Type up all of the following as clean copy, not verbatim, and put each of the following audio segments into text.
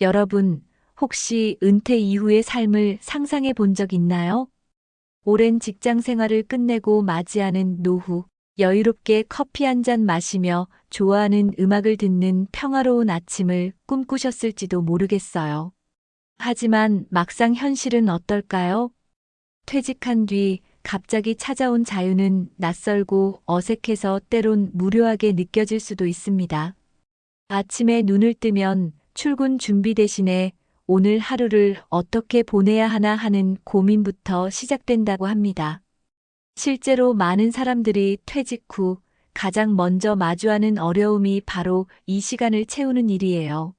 여러분, 혹시 은퇴 이후의 삶을 상상해 본 적 있나요? 오랜 직장 생활을 끝내고 맞이하는 노후, 여유롭게 커피 한 잔 마시며 좋아하는 음악을 듣는 평화로운 아침을 꿈꾸셨을지도 모르겠어요. 하지만 막상 현실은 어떨까요? 퇴직한 뒤 갑자기 찾아온 자유는 낯설고 어색해서 때론 무료하게 느껴질 수도 있습니다. 아침에 눈을 뜨면 출근 준비 대신에 오늘 하루를 어떻게 보내야 하나 하는 고민부터 시작된다고 합니다. 실제로 많은 사람들이 퇴직 후 가장 먼저 마주하는 어려움이 바로 이 시간을 채우는 일이에요.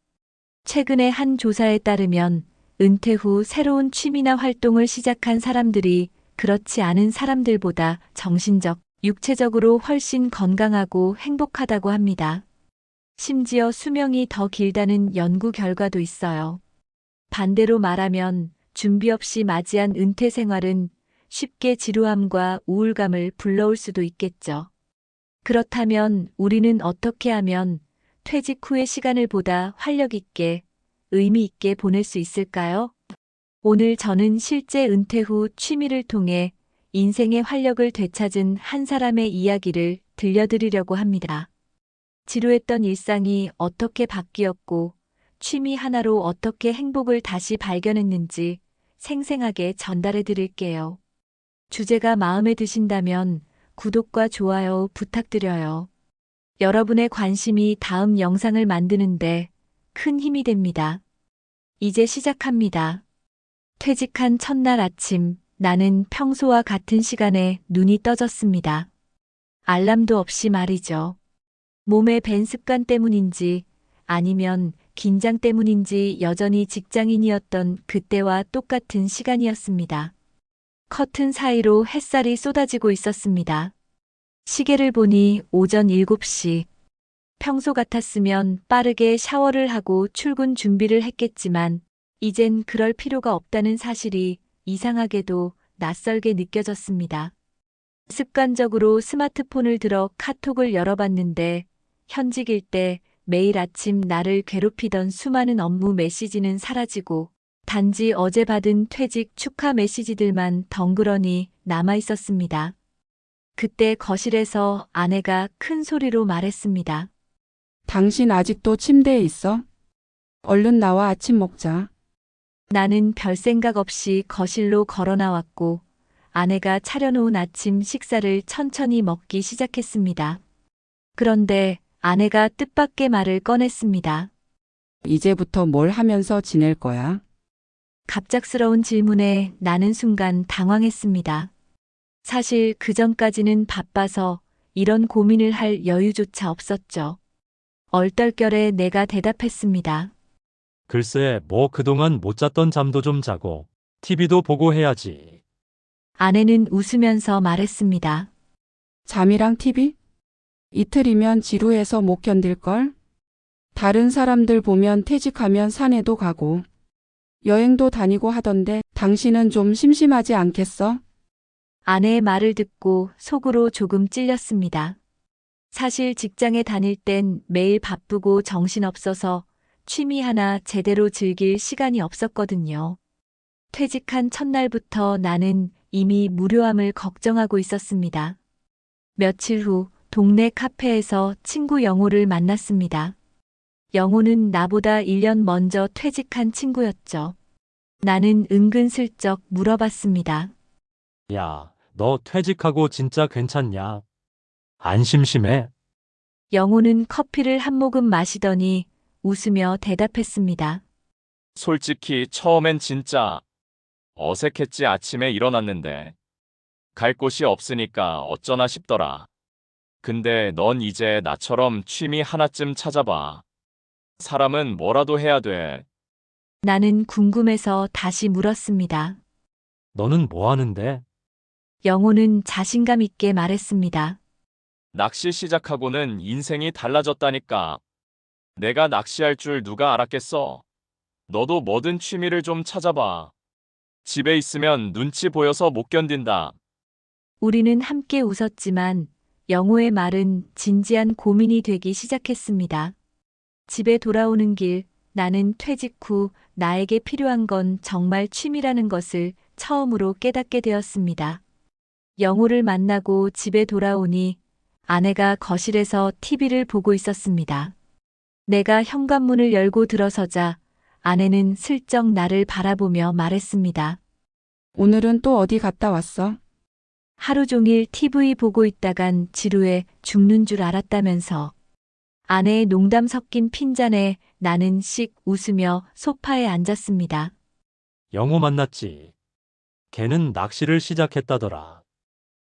최근의 한 조사에 따르면 은퇴 후 새로운 취미나 활동을 시작한 사람들이 그렇지 않은 사람들보다 정신적, 육체적으로 훨씬 건강하고 행복하다고 합니다. 심지어 수명이 더 길다는 연구 결과도 있어요. 반대로 말하면 준비 없이 맞이한 은퇴 생활은 쉽게 지루함과 우울감을 불러올 수도 있겠죠. 그렇다면 우리는 어떻게 하면 퇴직 후의 시간을 보다 활력 있게, 의미 있게 보낼 수 있을까요? 오늘 저는 실제 은퇴 후 취미를 통해 인생의 활력을 되찾은 한 사람의 이야기를 들려드리려고 합니다. 지루했던 일상이 어떻게 바뀌었고, 취미 하나로 어떻게 행복을 다시 발견했는지 생생하게 전달해 드릴게요. 주제가 마음에 드신다면 구독과 좋아요 부탁드려요. 여러분의 관심이 다음 영상을 만드는데 큰 힘이 됩니다. 이제 시작합니다. 퇴직한 첫날 아침, 나는 평소와 같은 시간에 눈이 떠졌습니다. 알람도 없이 말이죠. 몸의 밴 습관 때문인지 아니면 긴장 때문인지 여전히 직장인이었던 그때와 똑같은 시간이었습니다. 커튼 사이로 햇살이 쏟아지고 있었습니다. 시계를 보니 오전 7시. 평소 같았으면 빠르게 샤워를 하고 출근 준비를 했겠지만 이젠 그럴 필요가 없다는 사실이 이상하게도 낯설게 느껴졌습니다. 습관적으로 스마트폰을 들어 카톡을 열어봤는데 현직일 때 매일 아침 나를 괴롭히던 수많은 업무 메시지는 사라지고 단지 어제 받은 퇴직 축하 메시지들만 덩그러니 남아 있었습니다. 그때 거실에서 아내가 큰 소리로 말했습니다. 당신 아직도 침대에 있어? 얼른 나와 아침 먹자. 나는 별 생각 없이 거실로 걸어 나왔고 아내가 차려놓은 아침 식사를 천천히 먹기 시작했습니다. 그런데 아내가 뜻밖의 말을 꺼냈습니다. 이제부터 뭘 하면서 지낼 거야? 갑작스러운 질문에 나는 순간 당황했습니다. 사실 그 전까지는 바빠서 이런 고민을 할 여유조차 없었죠. 얼떨결에 내가 대답했습니다. 글쎄, 뭐 그동안 못 잤던 잠도 좀 자고, TV도 보고 해야지. 아내는 웃으면서 말했습니다. 잠이랑 TV? 이틀이면 지루해서 못 견딜걸? 다른 사람들 보면 퇴직하면 산에도 가고, 여행도 다니고 하던데 당신은 좀 심심하지 않겠어? 아내의 말을 듣고 속으로 조금 찔렸습니다. 사실 직장에 다닐 땐 매일 바쁘고 정신없어서 취미 하나 제대로 즐길 시간이 없었거든요. 퇴직한 첫날부터 나는 이미 무료함을 걱정하고 있었습니다. 며칠 후 동네 카페에서 친구 영호를 만났습니다. 영호는 나보다 1년 먼저 퇴직한 친구였죠. 나는 은근슬쩍 물어봤습니다. 야, 너 퇴직하고 진짜 괜찮냐? 안 심심해? 영호는 커피를 한 모금 마시더니 웃으며 대답했습니다. 솔직히 처음엔 진짜 어색했지. 아침에 일어났는데 갈 곳이 없으니까 어쩌나 싶더라. 근데 넌 이제 나처럼 취미 하나쯤 찾아봐. 사람은 뭐라도 해야 돼. 나는 궁금해서 다시 물었습니다. 너는 뭐 하는데? 영호는 자신감 있게 말했습니다. 낚시 시작하고는 인생이 달라졌다니까. 내가 낚시할 줄 누가 알았겠어. 너도 뭐든 취미를 좀 찾아봐. 집에 있으면 눈치 보여서 못 견딘다. 우리는 함께 웃었지만 영호의 말은 진지한 고민이 되기 시작했습니다. 집에 돌아오는 길 나는 퇴직 후 나에게 필요한 건 정말 취미라는 것을 처음으로 깨닫게 되었습니다. 영호를 만나고 집에 돌아오니 아내가 거실에서 TV를 보고 있었습니다. 내가 현관문을 열고 들어서자 아내는 슬쩍 나를 바라보며 말했습니다. 오늘은 또 어디 갔다 왔어? 하루 종일 TV 보고 있다간 지루해 죽는 줄 알았다면서. 아내의 농담 섞인 핀잔에 나는 씩 웃으며 소파에 앉았습니다. 영호 만났지. 걔는 낚시를 시작했다더라.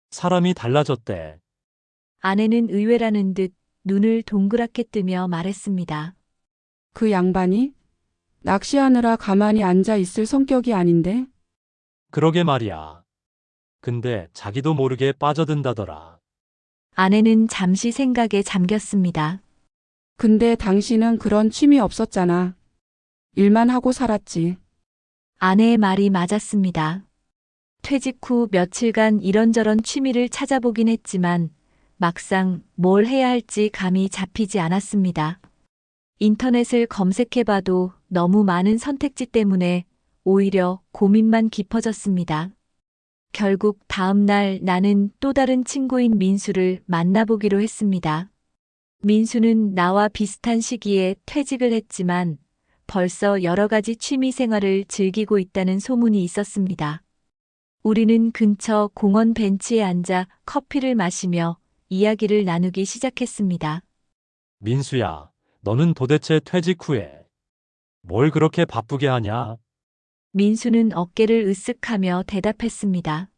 사람이 달라졌대. 아내는 의외라는 듯 눈을 동그랗게 뜨며 말했습니다. 그 양반이? 낚시하느라 가만히 앉아 있을 성격이 아닌데? 그러게 말이야. 근데 자기도 모르게 빠져든다더라. 아내는 잠시 생각에 잠겼습니다. 근데 당신은 그런 취미 없었잖아. 일만 하고 살았지. 아내의 말이 맞았습니다. 퇴직 후 며칠간 이런저런 취미를 찾아보긴 했지만 막상 뭘 해야 할지 감이 잡히지 않았습니다. 인터넷을 검색해봐도 너무 많은 선택지 때문에 오히려 고민만 깊어졌습니다. 결국 다음 날 나는 또 다른 친구인 민수를 만나보기로 했습니다. 민수는 나와 비슷한 시기에 퇴직을 했지만 벌써 여러 가지 취미 생활을 즐기고 있다는 소문이 있었습니다. 우리는 근처 공원 벤치에 앉아 커피를 마시며 이야기를 나누기 시작했습니다. 민수야, 너는 도대체 퇴직 후에 뭘 그렇게 바쁘게 하냐? 민수는 어깨를 으쓱하며 대답했습니다.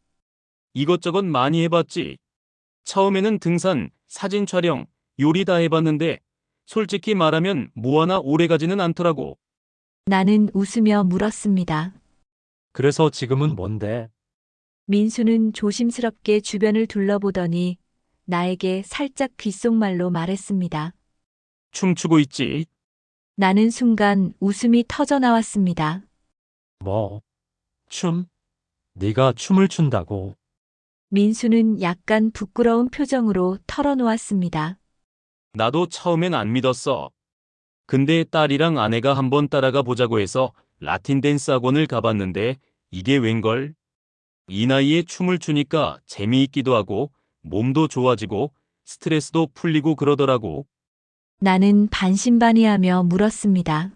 이것저것 많이 해봤지. 처음에는 등산, 사진 촬영, 요리 다 해봤는데 솔직히 말하면 뭐 하나 오래가지는 않더라고. 나는 웃으며 물었습니다. 그래서 지금은 뭔데? 민수는 조심스럽게 주변을 둘러보더니 나에게 살짝 귓속말로 말했습니다. 춤추고 있지. 나는 순간 웃음이 터져 나왔습니다. 뭐? 춤? 네가 춤을 춘다고? 민수는 약간 부끄러운 표정으로 털어놓았습니다. 나도 처음엔 안 믿었어. 근데 딸이랑 아내가 한번 따라가 보자고 해서 라틴 댄스 학원을 가봤는데 이게 웬걸? 이 나이에 춤을 추니까 재미있기도 하고 몸도 좋아지고 스트레스도 풀리고 그러더라고. 나는 반신반의하며 물었습니다.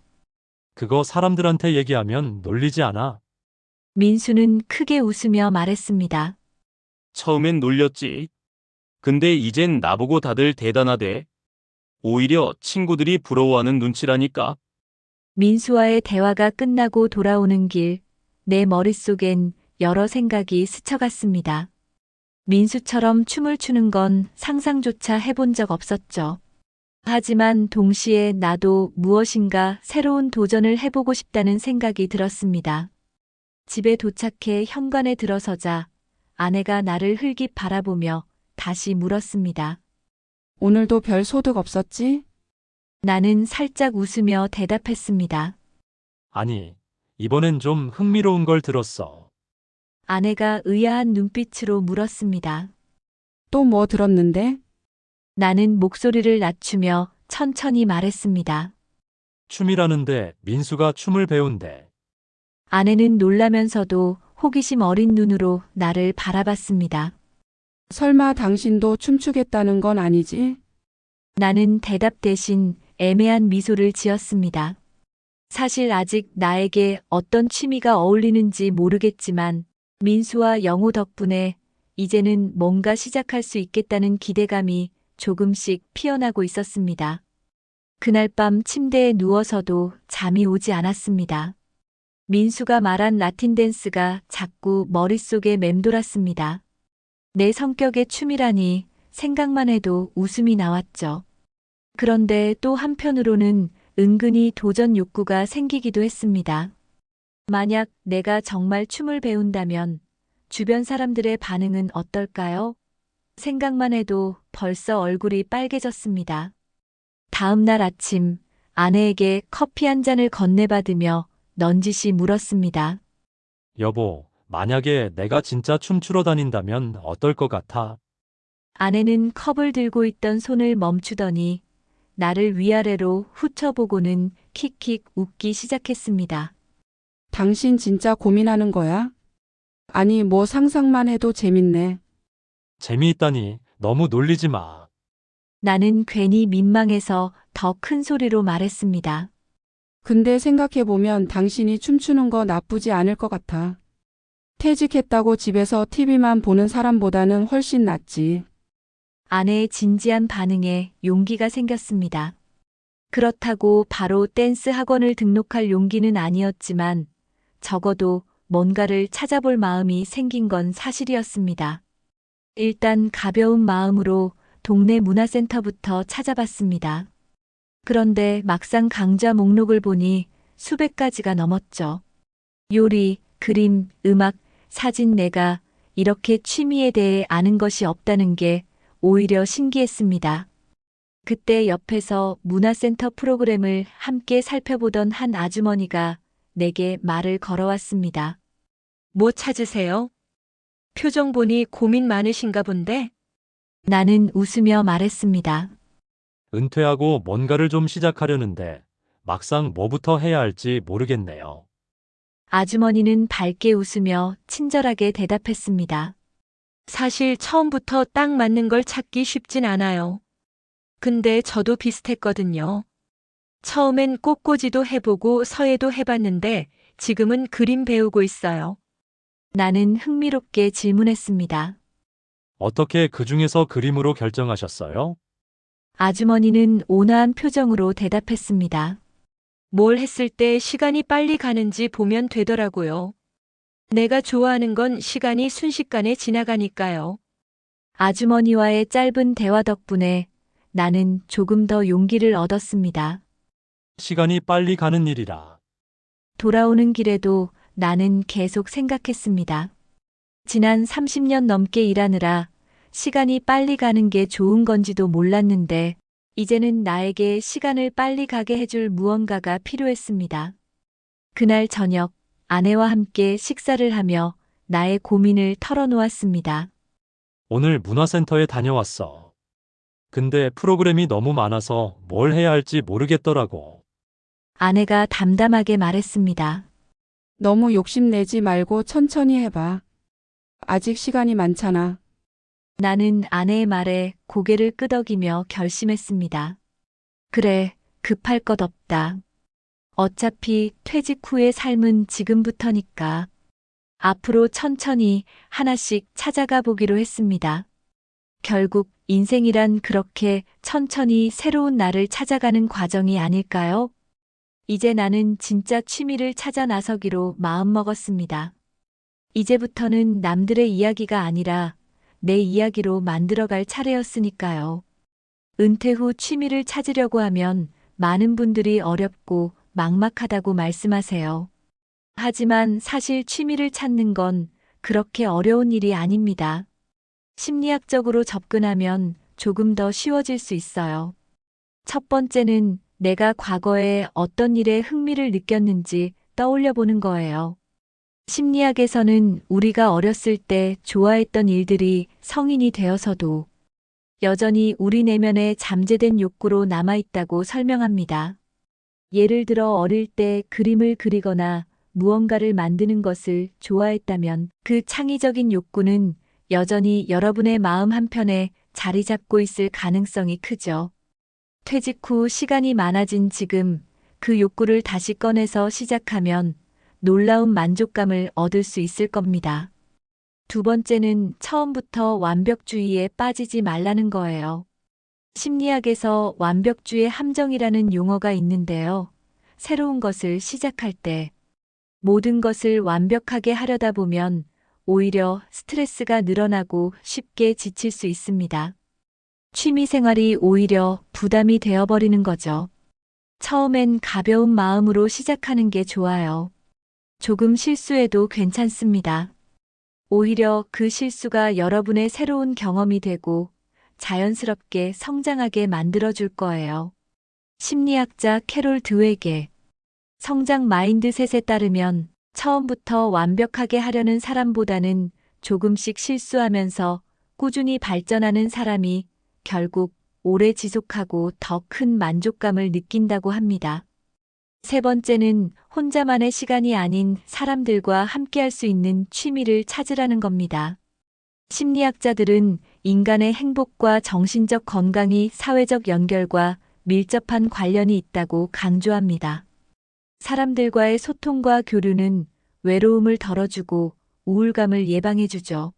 그거 사람들한테 얘기하면 놀리지 않아? 민수는 크게 웃으며 말했습니다. 처음엔 놀렸지. 근데 이젠 나보고 다들 대단하대. 오히려 친구들이 부러워하는 눈치라니까. 민수와의 대화가 끝나고 돌아오는 길, 내 머릿속엔 여러 생각이 스쳐갔습니다. 민수처럼 춤을 추는 건 상상조차 해본 적 없었죠. 하지만 동시에 나도 무엇인가 새로운 도전을 해보고 싶다는 생각이 들었습니다. 집에 도착해 현관에 들어서자 아내가 나를 흘깃 바라보며 다시 물었습니다. 오늘도 별 소득 없었지? 나는 살짝 웃으며 대답했습니다. 아니, 이번엔 좀 흥미로운 걸 들었어. 아내가 의아한 눈빛으로 물었습니다. 또 뭐 들었는데? 나는 목소리를 낮추며 천천히 말했습니다. 춤이라는데 민수가 춤을 배운대. 아내는 놀라면서도 호기심 어린 눈으로 나를 바라봤습니다. 설마 당신도 춤추겠다는 건 아니지? 나는 대답 대신 애매한 미소를 지었습니다. 사실 아직 나에게 어떤 취미가 어울리는지 모르겠지만 민수와 영호 덕분에 이제는 뭔가 시작할 수 있겠다는 기대감이 조금씩 피어나고 있었습니다. 그날 밤 침대에 누워서도 잠이 오지 않았습니다. 민수가 말한 라틴 댄스가 자꾸 머릿속에 맴돌았습니다. 내 성격의 춤이라니 생각만 해도 웃음이 나왔죠. 그런데 또 한편으로는 은근히 도전 욕구가 생기기도 했습니다. 만약 내가 정말 춤을 배운다면 주변 사람들의 반응은 어떨까요? 생각만 해도 벌써 얼굴이 빨개졌습니다. 다음 날 아침 아내에게 커피 한 잔을 건네받으며 넌지시 물었습니다. 여보, 만약에 내가 진짜 춤추러 다닌다면 어떨 것 같아? 아내는 컵을 들고 있던 손을 멈추더니 나를 위아래로 훑어보고는 킥킥 웃기 시작했습니다. 당신 진짜 고민하는 거야? 아니, 뭐 상상만 해도 재밌네. 재미있다니 너무 놀리지 마. 나는 괜히 민망해서 더 큰 소리로 말했습니다. 근데 생각해보면 당신이 춤추는 거 나쁘지 않을 것 같아. 퇴직했다고 집에서 TV만 보는 사람보다는 훨씬 낫지. 아내의 진지한 반응에 용기가 생겼습니다. 그렇다고 바로 댄스 학원을 등록할 용기는 아니었지만 적어도 뭔가를 찾아볼 마음이 생긴 건 사실이었습니다. 일단 가벼운 마음으로 동네 문화센터부터 찾아봤습니다. 그런데 막상 강좌 목록을 보니 수백 가지가 넘었죠. 요리, 그림, 음악, 사진 내가 이렇게 취미에 대해 아는 것이 없다는 게 오히려 신기했습니다. 그때 옆에서 문화센터 프로그램을 함께 살펴보던 한 아주머니가 내게 말을 걸어왔습니다. 뭐 찾으세요? 표정 보니 고민 많으신가 본데? 나는 웃으며 말했습니다. 은퇴하고 뭔가를 좀 시작하려는데 막상 뭐부터 해야 할지 모르겠네요. 아주머니는 밝게 웃으며 친절하게 대답했습니다. 사실 처음부터 딱 맞는 걸 찾기 쉽진 않아요. 근데 저도 비슷했거든요. 처음엔 꽃꽂이도 해보고 서예도 해봤는데 지금은 그림 배우고 있어요. 나는 흥미롭게 질문했습니다. 어떻게 그 중에서 그림으로 결정하셨어요? 아주머니는 온화한 표정으로 대답했습니다. 뭘 했을 때 시간이 빨리 가는지 보면 되더라고요. 내가 좋아하는 건 시간이 순식간에 지나가니까요. 아주머니와의 짧은 대화 덕분에 나는 조금 더 용기를 얻었습니다. 시간이 빨리 가는 일이라. 돌아오는 길에도 나는 계속 생각했습니다. 지난 30년 넘게 일하느라 시간이 빨리 가는 게 좋은 건지도 몰랐는데 이제는 나에게 시간을 빨리 가게 해줄 무언가가 필요했습니다. 그날 저녁 아내와 함께 식사를 하며 나의 고민을 털어놓았습니다. 오늘 문화센터에 다녀왔어. 근데 프로그램이 너무 많아서 뭘 해야 할지 모르겠더라고. 아내가 담담하게 말했습니다. 너무 욕심내지 말고 천천히 해봐. 아직 시간이 많잖아. 나는 아내의 말에 고개를 끄덕이며 결심했습니다. 그래, 급할 것 없다. 어차피 퇴직 후의 삶은 지금부터니까. 앞으로 천천히 하나씩 찾아가 보기로 했습니다. 결국 인생이란 그렇게 천천히 새로운 나를 찾아가는 과정이 아닐까요? 이제 나는 진짜 취미를 찾아 나서기로 마음먹었습니다. 이제부터는 남들의 이야기가 아니라 내 이야기로 만들어갈 차례였으니까요. 은퇴 후 취미를 찾으려고 하면 많은 분들이 어렵고 막막하다고 말씀하세요. 하지만 사실 취미를 찾는 건 그렇게 어려운 일이 아닙니다. 심리학적으로 접근하면 조금 더 쉬워질 수 있어요. 첫 번째는 내가 과거에 어떤 일에 흥미를 느꼈는지 떠올려 보는 거예요. 심리학에서는 우리가 어렸을 때 좋아했던 일들이 성인이 되어서도 여전히 우리 내면에 잠재된 욕구로 남아있다고 설명합니다. 예를 들어 어릴 때 그림을 그리거나 무언가를 만드는 것을 좋아했다면 그 창의적인 욕구는 여전히 여러분의 마음 한편에 자리 잡고 있을 가능성이 크죠. 퇴직 후 시간이 많아진 지금 그 욕구를 다시 꺼내서 시작하면 놀라운 만족감을 얻을 수 있을 겁니다. 두 번째는 처음부터 완벽주의에 빠지지 말라는 거예요. 심리학에서 완벽주의 함정이라는 용어가 있는데요. 새로운 것을 시작할 때 모든 것을 완벽하게 하려다 보면 오히려 스트레스가 늘어나고 쉽게 지칠 수 있습니다. 취미 생활이 오히려 부담이 되어버리는 거죠. 처음엔 가벼운 마음으로 시작하는 게 좋아요. 조금 실수해도 괜찮습니다. 오히려 그 실수가 여러분의 새로운 경험이 되고 자연스럽게 성장하게 만들어줄 거예요. 심리학자 캐롤 드웨게 성장 마인드셋에 따르면 처음부터 완벽하게 하려는 사람보다는 조금씩 실수하면서 꾸준히 발전하는 사람이 결국 오래 지속하고 더 큰 만족감을 느낀다고 합니다. 세 번째는 혼자만의 시간이 아닌 사람들과 함께할 수 있는 취미를 찾으라는 겁니다. 심리학자들은 인간의 행복과 정신적 건강이 사회적 연결과 밀접한 관련이 있다고 강조합니다. 사람들과의 소통과 교류는 외로움을 덜어주고 우울감을 예방해주죠.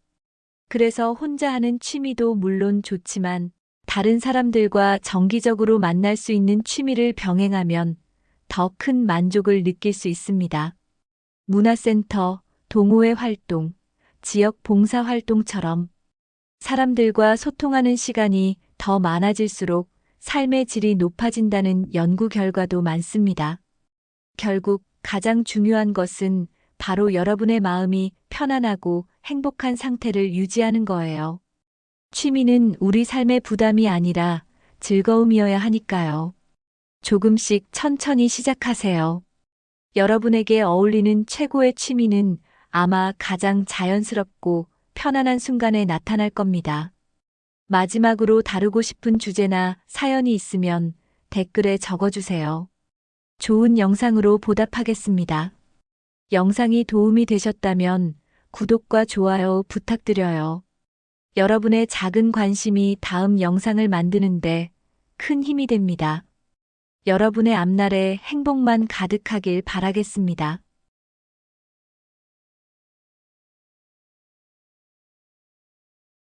그래서 혼자 하는 취미도 물론 좋지만 다른 사람들과 정기적으로 만날 수 있는 취미를 병행하면 더 큰 만족을 느낄 수 있습니다. 문화센터, 동호회 활동, 지역 봉사 활동처럼 사람들과 소통하는 시간이 더 많아질수록 삶의 질이 높아진다는 연구 결과도 많습니다. 결국 가장 중요한 것은 바로 여러분의 마음이 편안하고 행복한 상태를 유지하는 거예요. 취미는 우리 삶의 부담이 아니라 즐거움이어야 하니까요. 조금씩 천천히 시작하세요. 여러분에게 어울리는 최고의 취미는 아마 가장 자연스럽고 편안한 순간에 나타날 겁니다. 마지막으로 다루고 싶은 주제나 사연이 있으면 댓글에 적어주세요. 좋은 영상으로 보답하겠습니다. 영상이 도움이 되셨다면 구독과 좋아요 부탁드려요. 여러분의 작은 관심이 다음 영상을 만드는데 큰 힘이 됩니다. 여러분의 앞날에 행복만 가득하길 바라겠습니다.